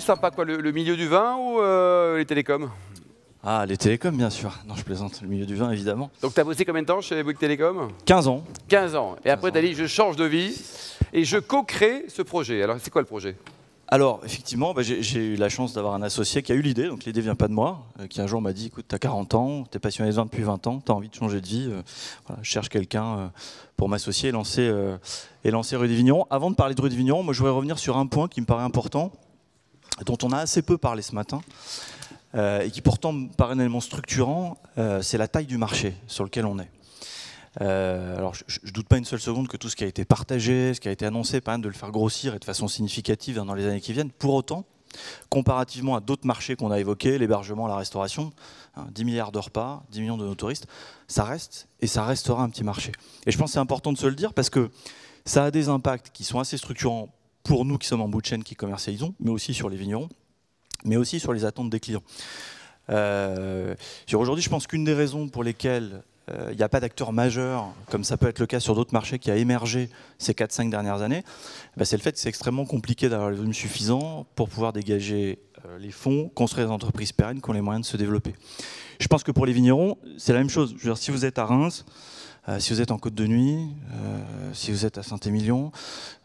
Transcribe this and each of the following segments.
plus sympa quoi, le milieu du vin ou les télécoms? Ah, les télécoms, bien sûr. Non, je plaisante, le milieu du vin, évidemment. Donc tu as bossé combien de temps chez Bouygues Télécom? 15 ans. 15 ans. Et après tu as dit je change de vie et je co-crée ce projet. Alors c'est quoi le projet? Alors, effectivement, j'ai eu la chance d'avoir un associé qui a eu l'idée, donc l'idée vient pas de moi, qui un jour m'a dit, écoute, tu as 40 ans, tu es passionné de vin depuis 20 ans, tu as envie de changer de vie, voilà, je cherche quelqu'un pour m'associer et lancer Rue des Vignerons. Avant de parler de Rue des Vignerons, moi je voudrais revenir sur un point qui me paraît important, dont on a assez peu parlé ce matin, et qui pourtant me paraît un élément structurant, c'est la taille du marché sur lequel on est. Alors je ne doute pas une seule seconde que tout ce qui a été partagé, ce qui a été annoncé, permet de le faire grossir et de façon significative dans les années qui viennent. Pour autant, comparativement à d'autres marchés qu'on a évoqués, l'hébergement, la restauration, 10 milliards de repas, 10 millions de nos touristes, ça reste et ça restera un petit marché. Et je pense que c'est important de se le dire parce que ça a des impacts qui sont assez structurants pour nous qui sommes en bout de chaîne, qui commercialisons, mais aussi sur les vignerons, mais aussi sur les attentes des clients. Aujourd'hui, je pense qu'une des raisons pour lesquelles il n'y a pas d'acteur majeur, comme ça peut être le cas sur d'autres marchés, qui a émergé ces 4-5 dernières années, c'est le fait que c'est extrêmement compliqué d'avoir les volumes suffisants pour pouvoir dégager les fonds, construire des entreprises pérennes qui ont les moyens de se développer. Je pense que pour les vignerons, c'est la même chose. Je veux dire, si vous êtes à Reims, si vous êtes en Côte de Nuit, si vous êtes à Saint-Émilion,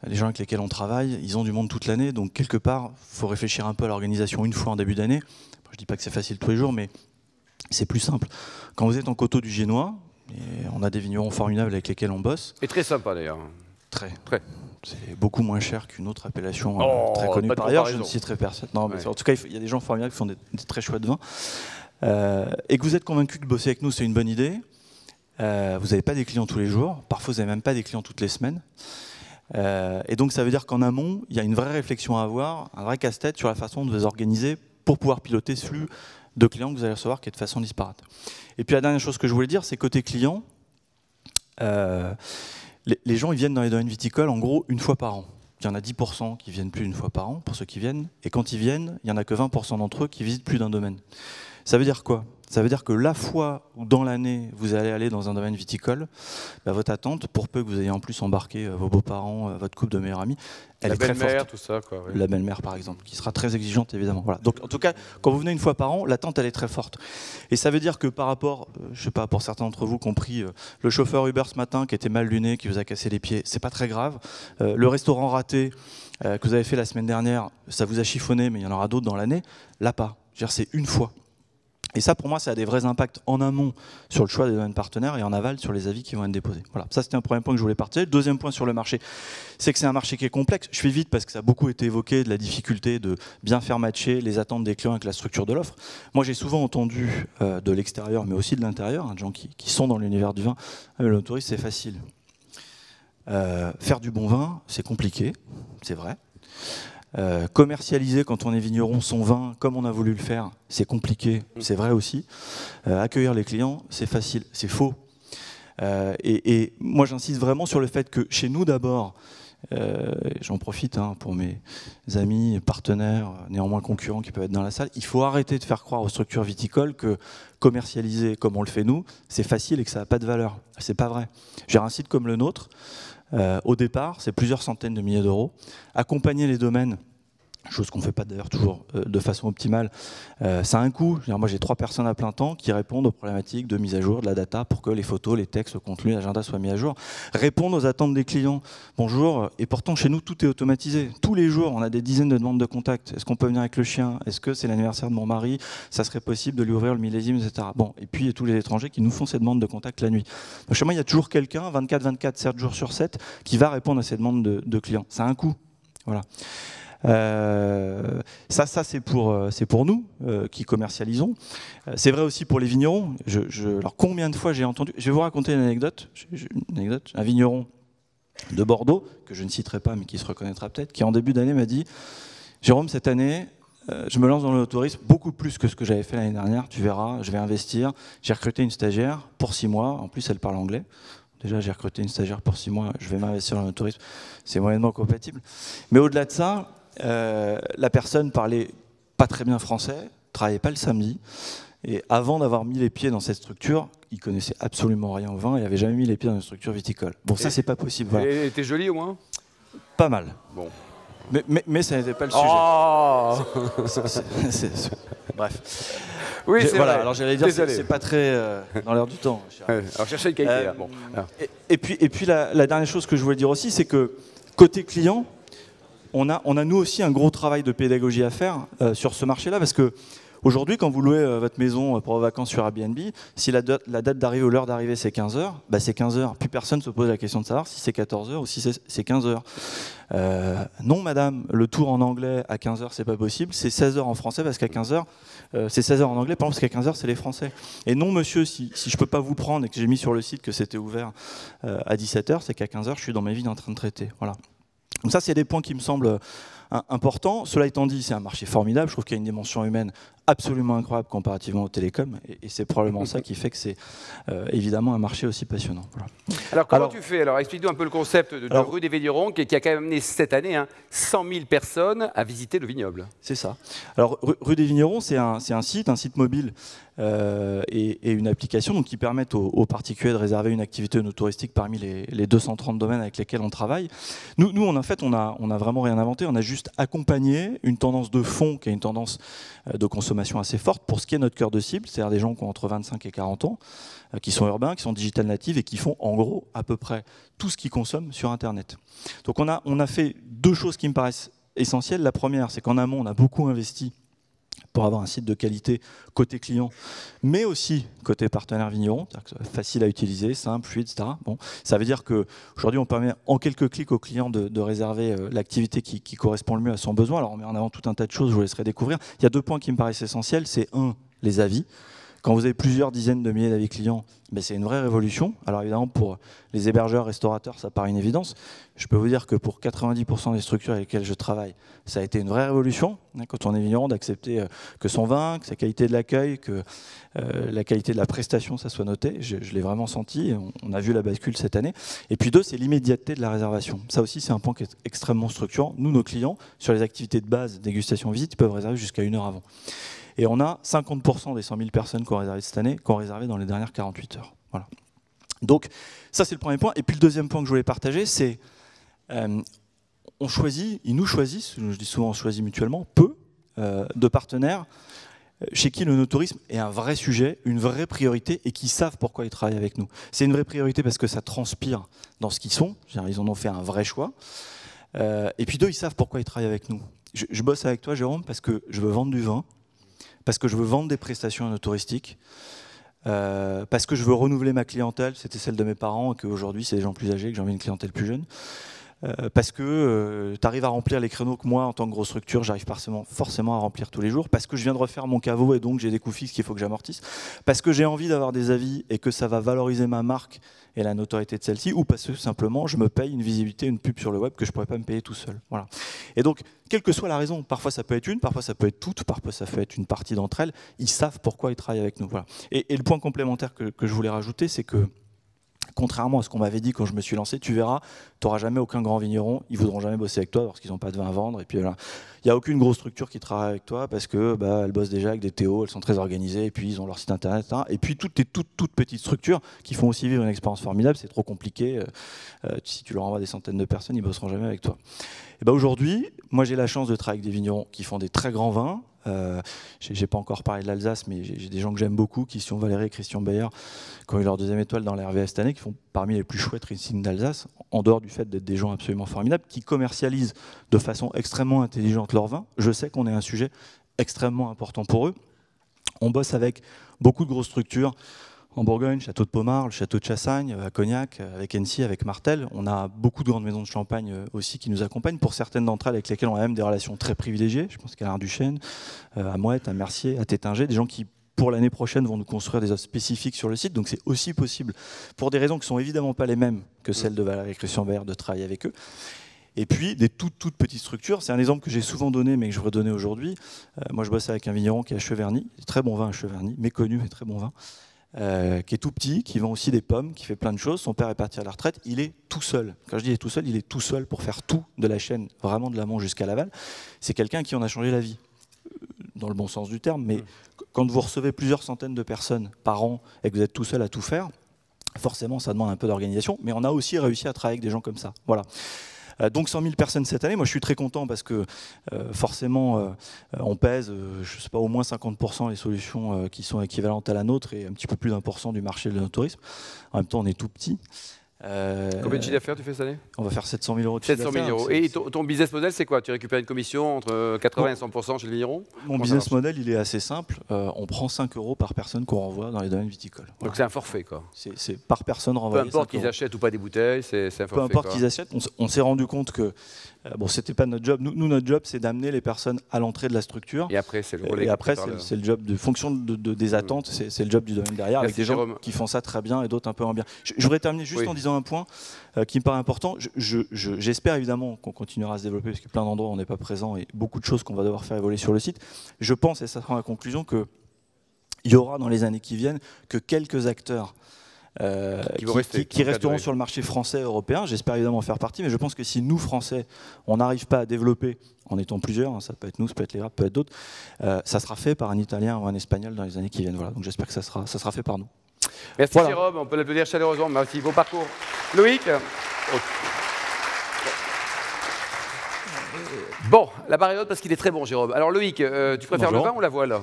les gens avec lesquels on travaille, ils ont du monde toute l'année, donc quelque part, il faut réfléchir un peu à l'organisation une fois en début d'année. Je ne dis pas que c'est facile tous les jours, mais c'est plus simple. Quand vous êtes en coteau du Génois, et on a des vignerons formidables avec lesquels on bosse. Et très sympa d'ailleurs. Très. C'est beaucoup moins cher qu'une autre appellation très connue par ailleurs. Je ne citerai personne. Non, mais en tout cas, il y a des gens formidables qui font des très chouettes vins. Et que vous êtes convaincu que bosser avec nous, c'est une bonne idée. Vous n'avez pas des clients tous les jours. Parfois, vous n'avez même pas des clients toutes les semaines. Et donc, ça veut dire qu'en amont, il y a une vraie réflexion à avoir, un vrai casse-tête sur la façon de vous organiser pour pouvoir piloter ce flux de clients que vous allez recevoir qui est de façon disparate. Et puis la dernière chose que je voulais dire, c'est côté client, les gens ils viennent dans les domaines viticoles en gros une fois par an. Il y en a 10% qui viennent plus d'une fois par an, pour ceux qui viennent, et quand ils viennent, il n'y en a que 20% d'entre eux qui visitent plus d'un domaine. Ça veut dire quoi? Ça veut dire que la fois où dans l'année vous allez aller dans un domaine viticole, votre attente, pour peu que vous ayez en plus embarqué vos beaux-parents, votre couple de meilleurs amis, elle est très forte. La belle-mère, tout ça, quoi. Oui. La belle-mère par exemple, qui sera très exigeante évidemment. Voilà. Donc en tout cas, quand vous venez une fois par an, l'attente elle est très forte. Et ça veut dire que par rapport, je sais pas, pour certains d'entre vous, compris le chauffeur Uber ce matin qui était mal luné, qui vous a cassé les pieds, c'est pas très grave. Le restaurant raté que vous avez fait la semaine dernière, ça vous a chiffonné, mais il y en aura d'autres dans l'année. Là pas. Je veux dire, c'est une fois. Et ça, pour moi, ça a des vrais impacts en amont sur le choix des domaines partenaires et en aval sur les avis qui vont être déposés. Voilà, ça c'était un premier point que je voulais partager. Le deuxième point sur le marché, c'est que c'est un marché qui est complexe. Je fais vite parce que ça a beaucoup été évoqué de la difficulté de bien faire matcher les attentes des clients avec la structure de l'offre. Moi, j'ai souvent entendu de l'extérieur, mais aussi de l'intérieur, des gens qui sont dans l'univers du vin, le touriste, c'est facile. Faire du bon vin, c'est compliqué, c'est vrai. Commercialiser quand on est vigneron son vin comme on a voulu le faire, c'est compliqué, c'est vrai aussi. Accueillir les clients, c'est facile, c'est faux. Et moi j'insiste vraiment sur le fait que chez nous d'abord, j'en profite pour mes amis, partenaires, néanmoins concurrents qui peuvent être dans la salle, il faut arrêter de faire croire aux structures viticoles que commercialiser comme on le fait nous, c'est facile et que ça n'a pas de valeur. C'est pas vrai. J'ai un site comme le nôtre. Au départ, c'est plusieurs centaines de milliers d'euros. Accompagner les domaines, chose qu'on ne fait pas d'ailleurs toujours de façon optimale, ça a un coût. Moi, j'ai 3 personnes à plein temps qui répondent aux problématiques de mise à jour de la data pour que les photos, les textes, le contenu, l'agenda soient mis à jour. Répondre aux attentes des clients. Bonjour, et pourtant chez nous, tout est automatisé. Tous les jours, on a des dizaines de demandes de contact. Est-ce qu'on peut venir avec le chien? Est-ce que c'est l'anniversaire de mon mari? Ça serait possible de lui ouvrir le millésime, etc. Bon, et puis, il y a tous les étrangers qui nous font ces demandes de contact la nuit. Donc, chez moi, il y a toujours quelqu'un, 24/24, 7 jours sur 7, qui va répondre à ces demandes de clients. Ça a un coût. Voilà. Ça c'est pour nous qui commercialisons. C'est vrai aussi pour les vignerons. Alors combien de fois j'ai entendu, je vais vous raconter une anecdote. Un vigneron de Bordeaux, que je ne citerai pas mais qui se reconnaîtra peut-être, qui en début d'année m'a dit « Jérôme, cette année, je me lance dans le tourisme beaucoup plus que ce que j'avais fait l'année dernière, tu verras, je vais investir. J'ai recruté une stagiaire pour 6 mois, en plus elle parle anglais. Déjà, j'ai recruté une stagiaire pour 6 mois, je vais m'investir dans le tourisme. C'est moyennement compatible. Mais au-delà de ça, la personne parlait pas très bien français, travaillait pas le samedi, et avant d'avoir mis les pieds dans cette structure, il connaissait absolument rien au vin et avait jamais mis les pieds dans une structure viticole. Bon, ça c'est pas possible. Voilà. Et t'es jolie au moins? Pas mal. Bon. Mais ça n'était pas le sujet. Oh Bref. Oui, c'est voilà, vrai. alors j'allais dire, Désolé. c'est pas très dans l'air du temps. Alors cherchez une qualité. Bon. Et puis la dernière chose que je voulais dire aussi, c'est que côté client, on a nous aussi un gros travail de pédagogie à faire sur ce marché-là, parce que aujourd'hui, quand vous louez votre maison pour vos vacances sur Airbnb, si la date d'arrivée ou l'heure d'arrivée c'est 15h, bah c'est 15h. Plus personne ne se pose la question de savoir si c'est 14h ou si c'est 15h. Non madame, le tour en anglais à 15h c'est pas possible, c'est 16h en français parce qu'à 15h, c'est 16h en anglais parce qu'à 15h c'est les Français. Et non monsieur, si je peux pas vous prendre et que j'ai mis sur le site que c'était ouvert à 17h, c'est qu'à 15h je suis dans ma ville en train de traiter. Voilà. Donc ça c'est des points qui me semblent importants. Cela étant dit, c'est un marché formidable, je trouve qu'il y a une dimension humaine absolument incroyable comparativement aux télécoms, et c'est probablement ça qui fait que c'est évidemment un marché aussi passionnant. Voilà. Alors comment tu fais? Alors explique-nous un peu le concept de rue des Vignerons qui a quand même amené cette année 100 000 personnes à visiter le vignoble. C'est ça. Alors rue des Vignerons, c'est un site mobile et une application donc, qui permettent aux particuliers de réserver une activité no touristique parmi les 230 domaines avec lesquels on travaille. Nous en fait, on a vraiment rien inventé, on a juste accompagné une tendance de fond qui est une tendance de consommation assez forte pour ce qui est notre cœur de cible, c'est-à-dire des gens qui ont entre 25 et 40 ans, qui sont urbains, qui sont digital natives et qui font en gros à peu près tout ce qu'ils consomment sur Internet. Donc on a fait deux choses qui me paraissent essentielles. La première, c'est qu'en amont, on a beaucoup investi pour avoir un site de qualité côté client, mais aussi côté partenaire vigneron, facile à utiliser, simple, fluide, etc. Bon, ça veut dire qu'aujourd'hui, on permet en quelques clics au client de réserver l'activité qui correspond le mieux à son besoin. Alors on met en avant tout un tas de choses, je vous laisserai découvrir. Il y a deux points qui me paraissent essentiels, c'est les avis. Quand vous avez plusieurs dizaines de milliers d'avis clients, ben c'est une vraie révolution. Alors évidemment, pour les hébergeurs, restaurateurs, ça paraît une évidence. Je peux vous dire que pour 90% des structures avec lesquelles je travaille, ça a été une vraie révolution. Quand on est vigneron, d'accepter que son vin, que sa qualité de l'accueil, que la qualité de la prestation, ça soit noté. Je l'ai vraiment senti. On a vu la bascule cette année. Et puis deux, c'est l'immédiateté de la réservation. Ça aussi, c'est un point qui est extrêmement structurant. Nous, nos clients, sur les activités de base, dégustation, visite, ils peuvent réserver jusqu'à 1 heure avant. Et on a 50% des 100 000 personnes qui ont réservé cette année, qui ont réservé dans les dernières 48 heures. Voilà. Donc ça c'est le premier point. Et puis le deuxième point que je voulais partager, c'est on choisit, ils nous choisissent, je dis souvent on choisit mutuellement, peu de partenaires chez qui le no-tourisme est un vrai sujet, une vraie priorité et qui savent pourquoi ils travaillent avec nous. C'est une vraie priorité parce que ça transpire dans ce qu'ils sont, ils en ont fait un vrai choix. Et puis deux, ils savent pourquoi ils travaillent avec nous. Je bosse avec toi Jérôme parce que je veux vendre du vin, parce que je veux vendre des prestations no-touristiques, parce que je veux renouveler ma clientèle, c'était celle de mes parents, et qu'aujourd'hui c'est des gens plus âgés, que j'ai envie d'une clientèle plus jeune, parce que tu arrives à remplir les créneaux que moi, en tant que grosse structure, j'arrive forcément à remplir tous les jours, parce que je viens de refaire mon caveau et donc j'ai des coûts fixes qu'il faut que j'amortisse, parce que j'ai envie d'avoir des avis et que ça va valoriser ma marque et la notoriété de celle-ci, ou parce que simplement je me paye une visibilité, une pub sur le web que je ne pourrais pas me payer tout seul. Voilà. Et donc, quelle que soit la raison, parfois ça peut être une, parfois ça peut être toutes, parfois ça peut être une partie d'entre elles, ils savent pourquoi ils travaillent avec nous. Voilà. Et le point complémentaire que je voulais rajouter, c'est que contrairement à ce qu'on m'avait dit quand je me suis lancé, tu verras, tu n'auras jamais aucun grand vigneron, ils ne voudront jamais bosser avec toi parce qu'ils n'ont pas de vin à vendre. Et puis voilà. Il n'y a aucune grosse structure qui travaille avec toi parce que elles bossent déjà avec des Théo, elles sont très organisées, et puis ils ont leur site internet, etc. Et puis toutes les toutes petites structures qui font aussi vivre une expérience formidable, c'est trop compliqué. Si tu leur envoies des centaines de personnes, ils ne bosseront jamais avec toi. Et aujourd'hui, moi j'ai la chance de travailler avec des vignerons qui font des très grands vins. J'ai pas encore parlé de l'Alsace, mais j'ai des gens que j'aime beaucoup, qui sont Valérie et Christian Beyer, qui ont eu leur 2e étoile dans la RVS cette année, qui font parmi les plus chouettes Riesling d'Alsace, en dehors du fait d'être des gens absolument formidables, qui commercialisent de façon extrêmement intelligente leur vin. Je sais qu'on est un sujet extrêmement important pour eux. On bosse avec beaucoup de grosses structures, en Bourgogne, Château de Pommard, le Château de Chassagne, à Cognac, avec Hennessy, avec Martel. On a beaucoup de grandes maisons de champagne aussi qui nous accompagnent, pour certaines d'entre elles avec lesquelles on a même des relations très privilégiées. Je pense qu'à l'Ardukhen, à Moët, à Mercier, à Tétinger, des gens qui, pour l'année prochaine, vont nous construire des offres spécifiques sur le site. Donc c'est aussi possible, pour des raisons qui ne sont évidemment pas les mêmes que celles de Valérie et Christian Beyer, de travailler avec eux. Et puis des toutes petites structures. C'est un exemple que j'ai souvent donné, mais que je voudrais donner aujourd'hui. Moi, je bosse avec un vigneron qui est à Cheverny, très bon vin à Cheverny, méconnu, mais très bon vin. Qui est tout petit, qui vend aussi des pommes, qui fait plein de choses. Son père est parti à la retraite, il est tout seul. Quand je dis il est tout seul pour faire tout de la chaîne, vraiment de l'amont jusqu'à l'aval. C'est quelqu'un qui en a changé la vie, dans le bon sens du terme. Mais quand vous recevez plusieurs centaines de personnes par an et que vous êtes tout seul à tout faire, forcément ça demande un peu d'organisation. Mais on a aussi réussi à travailler avec des gens comme ça. Voilà. Donc 100 000 personnes cette année. Moi, je suis très content parce que forcément, on pèse, je sais pas, au moins 50% les solutions qui sont équivalentes à la nôtre et un petit peu plus d'1% du marché de tourisme. En même temps, on est tout petit. Combien de chiffre d'affaires tu fais cette année? On va faire 700 000 euros de chiffre 700 d'affaires. 000 euros. Et ton business model, c'est quoi? Tu récupères une commission entre 80 et 100% chez le vigneron? Mon business model, il est assez simple. On prend 5 euros par personne qu'on renvoie dans les domaines viticoles. Voilà. Donc c'est un forfait, quoi. C'est par personne renvoyé. Peu importe qu'ils achètent ou pas des bouteilles, c'est un forfait. Peu importe qu'ils achètent, on s'est rendu compte que bon, c'était pas notre job. Nous, notre job, c'est d'amener les personnes à l'entrée de la structure. Et après, c'est le relais. Et après, c'est le job de fonction des attentes. C'est le job du domaine derrière, Merci, avec des gens Jérôme. qui font ça très bien et d'autres un peu moins bien. Je voudrais terminer juste en disant un point qui me paraît important. J'espère évidemment qu'on continuera à se développer parce qu'il y a plein d'endroits où on n'est pas présent et beaucoup de choses qu'on va devoir faire évoluer sur le site. Je pense, et ça sera la conclusion, qu'il y aura dans les années qui viennent que quelques acteurs qui resteront sur le marché français et européen. J'espère évidemment en faire partie, mais je pense que si nous, Français, on n'arrive pas à développer, en étant plusieurs, hein, ça peut être nous, ça peut être les Grappes, ça peut être d'autres, ça sera fait par un Italien ou un Espagnol dans les années qui viennent. Voilà. Donc j'espère que ça sera fait par nous. Merci Jérôme, on peut l'applaudir chaleureusement. Merci, beau parcours. Loïc. Bon, la barre est haute parce qu'il est très bon, Jérôme. Alors Loïc, tu préfères le vin ou la voile?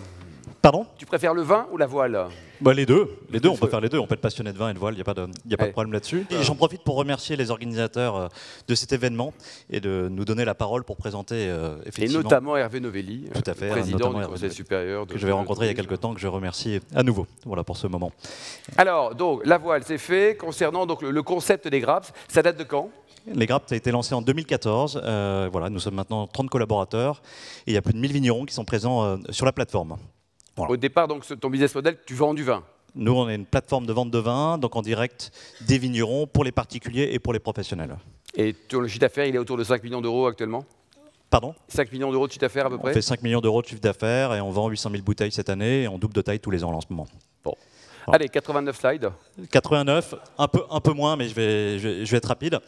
Pardon? Tu préfères le vin ou la voile? Bah, les deux, on peut faire les deux. On peut être passionné de vin et de voile, il n'y a pas de problème là-dessus. Et j'en profite pour remercier les organisateurs de cet événement et de nous donner la parole pour présenter effectivement. Et notamment Hervé Novelli, tout à fait, président du Conseil supérieur. Que je vais rencontrer il y a quelques temps, que je remercie à nouveau pour ce moment. Alors, donc, la voile, c'est fait. Concernant donc, le concept des Grappes, ça date de quand? Les Grappes a été lancé en 2014. Voilà, nous sommes maintenant 30 collaborateurs et il y a plus de 1000 vignerons qui sont présents sur la plateforme. Voilà. Au départ, donc, ton business model, tu vends du vin? Nous, on est une plateforme de vente de vin, donc en direct des vignerons pour les particuliers et pour les professionnels. Et le chiffre d'affaires, il est autour de 5 millions d'euros actuellement? Pardon? 5 millions d'euros de chiffre d'affaires à peu près? On fait 5 millions d'euros de chiffre d'affaires et on vend 800 000 bouteilles cette année et on double de taille tous les ans en ce moment. Bon. Voilà. Allez, 89 slides. 89, un peu moins, mais je vais être rapide.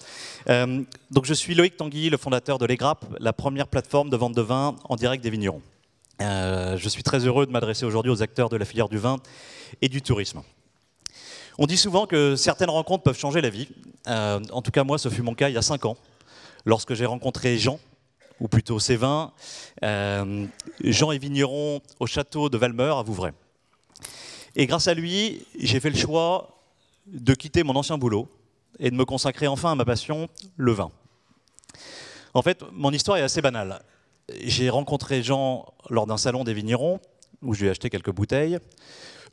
Donc je suis Loïc Tanguy, le fondateur de Les Grappes, la première plateforme de vente de vin en direct des vignerons. Je suis très heureux de m'adresser aujourd'hui aux acteurs de la filière du vin et du tourisme. On dit souvent que certaines rencontres peuvent changer la vie. En tout cas, moi, ce fut mon cas il y a 5 ans, lorsque j'ai rencontré Jean, ou plutôt Sévin, Jean est vigneron au château de Valmeur à Vouvray. Et grâce à lui, j'ai fait le choix de quitter mon ancien boulot et de me consacrer enfin à ma passion, le vin. En fait, mon histoire est assez banale. J'ai rencontré Jean lors d'un salon des vignerons, où je lui ai acheté quelques bouteilles.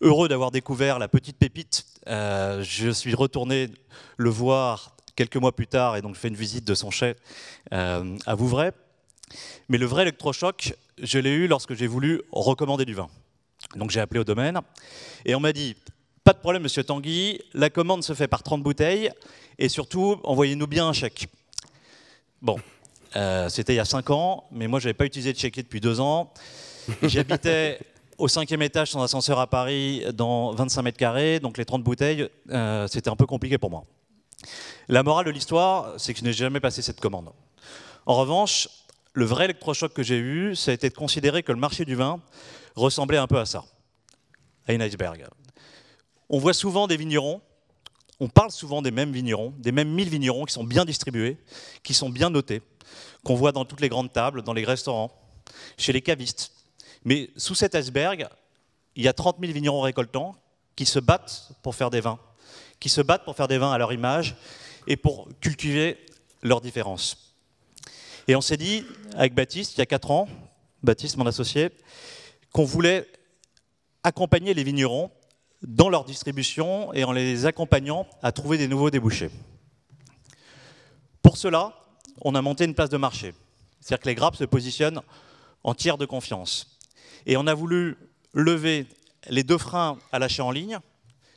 Heureux d'avoir découvert la petite pépite, je suis retourné le voir quelques mois plus tard et donc fait une visite de son chai à Vouvray. Mais le vrai électrochoc, je l'ai eu lorsque j'ai voulu recommander du vin. Donc j'ai appelé au domaine et on m'a dit « Pas de problème, monsieur Tanguy, la commande se fait par 30 bouteilles et surtout, envoyez-nous bien un chèque. » Bon. C'était il y a 5 ans, mais moi, je n'avais pas utilisé de chéquier depuis 2 ans. J'habitais au 5e étage sans ascenseur à Paris, dans 25 mètres carrés, donc les 30 bouteilles, c'était un peu compliqué pour moi. La morale de l'histoire, c'est que je n'ai jamais passé cette commande. En revanche, le vrai électrochoc que j'ai eu, ça a été de considérer que le marché du vin ressemblait un peu à ça, à un iceberg. On voit souvent des vignerons, on parle souvent des mêmes vignerons, des mêmes 1000 vignerons qui sont bien distribués, qui sont bien notés, qu'on voit dans toutes les grandes tables, dans les restaurants, chez les cavistes. Mais sous cet iceberg, il y a 30 000 vignerons récoltants qui se battent pour faire des vins, qui se battent pour faire des vins à leur image et pour cultiver leurs différences. Et on s'est dit, avec Baptiste, il y a 4 ans, Baptiste, mon associé, qu'on voulait accompagner les vignerons dans leur distribution et en les accompagnant à trouver des nouveaux débouchés. Pour cela, on a monté une place de marché. C'est-à-dire que les Grappes se positionnent en tiers de confiance. Et on a voulu lever les 2 freins à l'achat en ligne,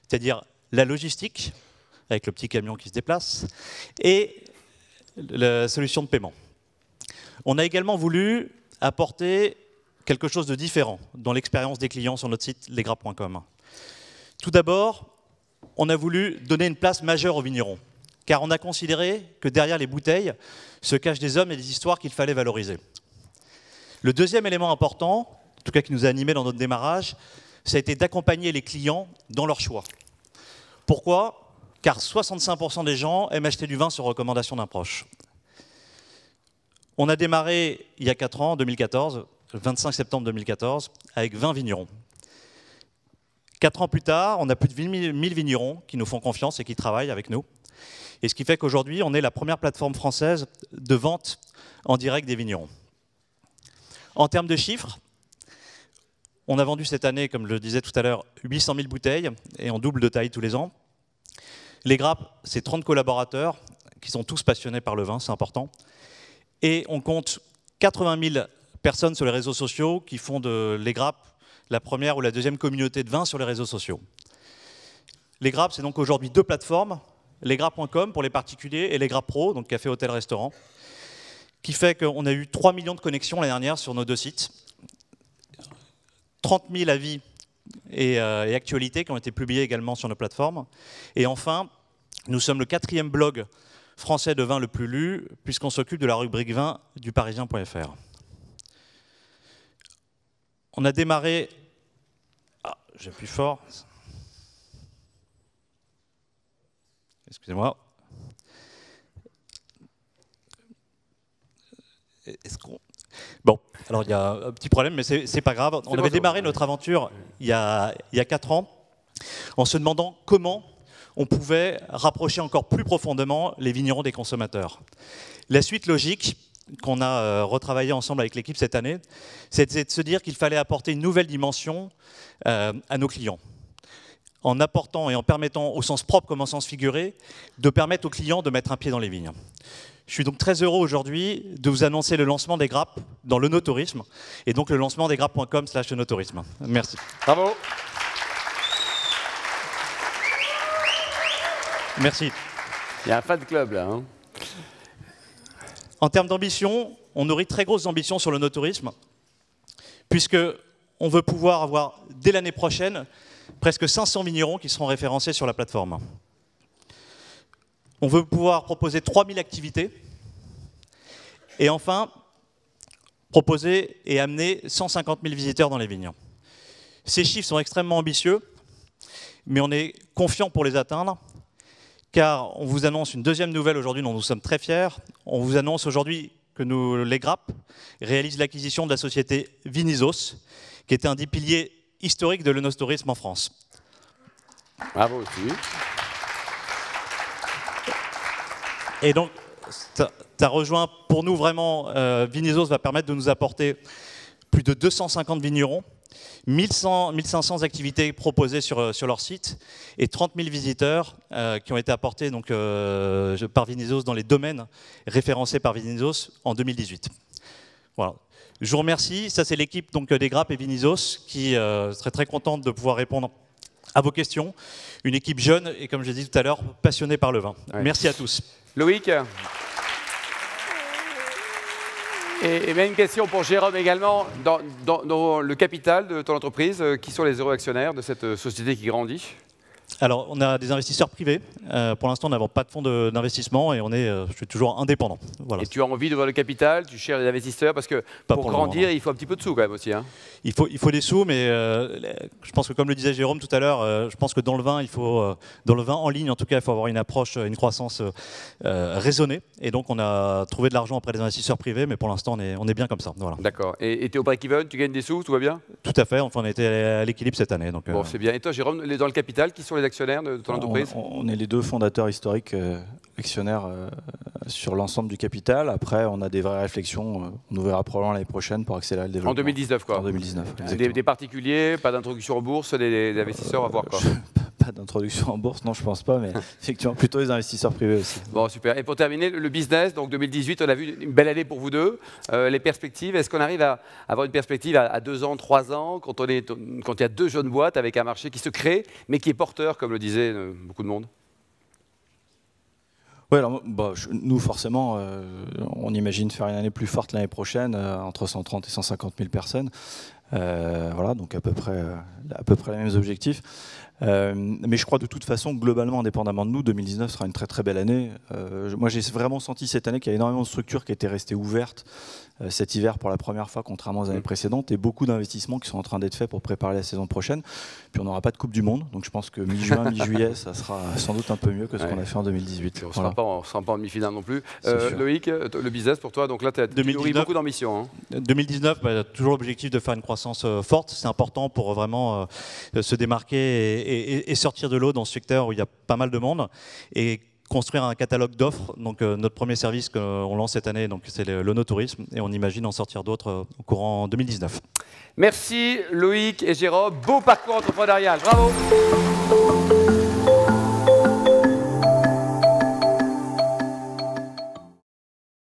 c'est-à-dire la logistique, avec le petit camion qui se déplace, et la solution de paiement. On a également voulu apporter quelque chose de différent dans l'expérience des clients sur notre site lesgrappes.com. Tout d'abord, on a voulu donner une place majeure aux vignerons, car on a considéré que derrière les bouteilles se cachent des hommes et des histoires qu'il fallait valoriser. Le deuxième élément important, en tout cas qui nous a animés dans notre démarrage, ça a été d'accompagner les clients dans leur choix. Pourquoi? Car 65% des gens aiment acheter du vin sur recommandation d'un proche. On a démarré il y a 4 ans, en 2014, le 25 septembre 2014, avec 20 vignerons. 4 ans plus tard, on a plus de 1000 vignerons qui nous font confiance et qui travaillent avec nous. Et ce qui fait qu'aujourd'hui, on est la première plateforme française de vente en direct des vignerons. En termes de chiffres, on a vendu cette année, comme je le disais tout à l'heure, 800 000 bouteilles et on double de taille tous les ans. Les Grappes, c'est 30 collaborateurs qui sont tous passionnés par le vin, c'est important. Et on compte 80 000 personnes sur les réseaux sociaux qui font de Les Grappes la première ou la deuxième communauté de vin sur les réseaux sociaux. Les Grappes, c'est donc aujourd'hui 2 plateformes, lesgrappes.com pour les particuliers et Les Grappes Pro, donc café, hôtel, restaurant, qui fait qu'on a eu 3 millions de connexions l'année dernière sur nos 2 sites, 30 000 avis et actualités qui ont été publiés également sur nos plateformes. Et enfin, nous sommes le 4e blog français de vin le plus lu, puisqu'on s'occupe de la rubrique vin du parisien.fr. On a démarré... Ah, j'appuie fort. Excusez-moi. Est-ce qu'on... Bon, alors il y a un petit problème, mais c'est pas grave. On avait démarré notre aventure il y a 4 ans en se demandant comment on pouvait rapprocher encore plus profondément les vignerons des consommateurs. La suite logique qu'on a retravaillé ensemble avec l'équipe cette année, c'est de se dire qu'il fallait apporter une nouvelle dimension à nos clients, en apportant et en permettant, au sens propre comme au sens figuré, de permettre aux clients de mettre un pied dans les vignes. Je suis donc très heureux aujourd'hui de vous annoncer le lancement des Grappes dans le no-tourisme, et donc le lancement des grappes.com/no-tourisme. Merci. Bravo. Merci. Il y a un fan club là. Hein. En termes d'ambition, on nourrit très grosses ambitions sur le no-tourisme, puisqu'on veut pouvoir avoir, dès l'année prochaine, presque 500 vignerons qui seront référencés sur la plateforme. On veut pouvoir proposer 3000 activités. Et enfin, proposer et amener 150 000 visiteurs dans les vignes. Ces chiffres sont extrêmement ambitieux, mais on est confiant pour les atteindre, car on vous annonce une deuxième nouvelle aujourd'hui dont nous sommes très fiers. On vous annonce aujourd'hui que Les Grappes réalisent l'acquisition de la société Vinizos, qui était un des piliers historiques de l'œnostourisme en France. Bravo aussi. Et donc, ça rejoint pour nous vraiment, Vinizos va permettre de nous apporter plus de 250 vignerons, 1500 activités proposées sur leur site et 30 000 visiteurs qui ont été apportés donc, par Vinizos dans les domaines référencés par Vinizos en 2018. Voilà. Je vous remercie. Ça, c'est l'équipe des Grappes et Vinizos qui serait très contente de pouvoir répondre à vos questions. Une équipe jeune et, comme je l'ai dit tout à l'heure, passionnée par le vin. Ouais. Merci à tous. Loïc. Et bien une question pour Jérôme également. Dans le capital de ton entreprise, qui sont les heureux actionnaires de cette société qui grandit ? Alors, on a des investisseurs privés. Pour l'instant, nous n'avons pas de fonds d'investissement et je suis toujours indépendant. Voilà. Et tu as envie d'ouvrir le capital, tu cherches des investisseurs parce que pour grandir, il faut un petit peu de sous quand même aussi. Hein. Il faut des sous, mais je pense que comme le disait Jérôme tout à l'heure, je pense que dans le vin, dans le vin en ligne, en tout cas, il faut avoir une approche, une croissance raisonnée. Et donc, on a trouvé de l'argent auprès des investisseurs privés, mais pour l'instant, on est bien comme ça. Voilà. D'accord. Et tu es au break-even, tu gagnes des sous, tout va bien ? Tout à fait. Enfin, on était à l'équilibre cette année. Donc, bon, c'est bien. Et toi, Jérôme, dans le capital, qui sont les actionnaires de ton entreprise ? On est les 2 fondateurs historiques actionnaires sur l'ensemble du capital. Après, on a des vraies réflexions. On ouvrira probablement l'année prochaine pour accélérer le développement. En 2019, quoi. En 2019, des particuliers, pas d'introduction en bourse, des investisseurs à voir, quoi. Pas d'introduction en bourse, non, je pense pas, mais effectivement, plutôt les investisseurs privés aussi. Bon, super. Et pour terminer, le business, donc 2018, on a vu une belle année pour vous deux. Les perspectives, est-ce qu'on arrive à avoir une perspective à 2 ans, 3 ans, quand il y a 2 jeunes boîtes avec un marché qui se crée, mais qui est porteur, comme le disait beaucoup de monde ? Oui, alors nous forcément, on imagine faire une année plus forte l'année prochaine, entre 130 et 150 000 personnes. Voilà, donc à peu près les mêmes objectifs. Mais je crois de toute façon, globalement, indépendamment de nous, 2019 sera une très très belle année. Moi, j'ai vraiment senti cette année qu'il y a énormément de structures qui étaient restées ouvertes cet hiver pour la première fois, contrairement aux années précédentes, et beaucoup d'investissements qui sont en train d'être faits pour préparer la saison prochaine. Puis on n'aura pas de Coupe du Monde, donc je pense que mi-juin, mi-juillet, ça sera sans doute un peu mieux que ce qu'on a fait en 2018. On ne sera pas en demi-finale non plus. Sûr. Loïc, le business pour toi, donc là tu as beaucoup d'ambition. Hein. 2019, toujours l'objectif de faire une croissance forte. C'est important pour vraiment se démarquer et sortir de l'eau dans ce secteur où il y a pas mal de monde. Et construire un catalogue d'offres. Donc notre premier service qu'on lance cette année, c'est l'onotourisme, et on imagine en sortir d'autres au courant 2019. Merci Loïc et Jérôme, beau parcours entrepreneurial, bravo.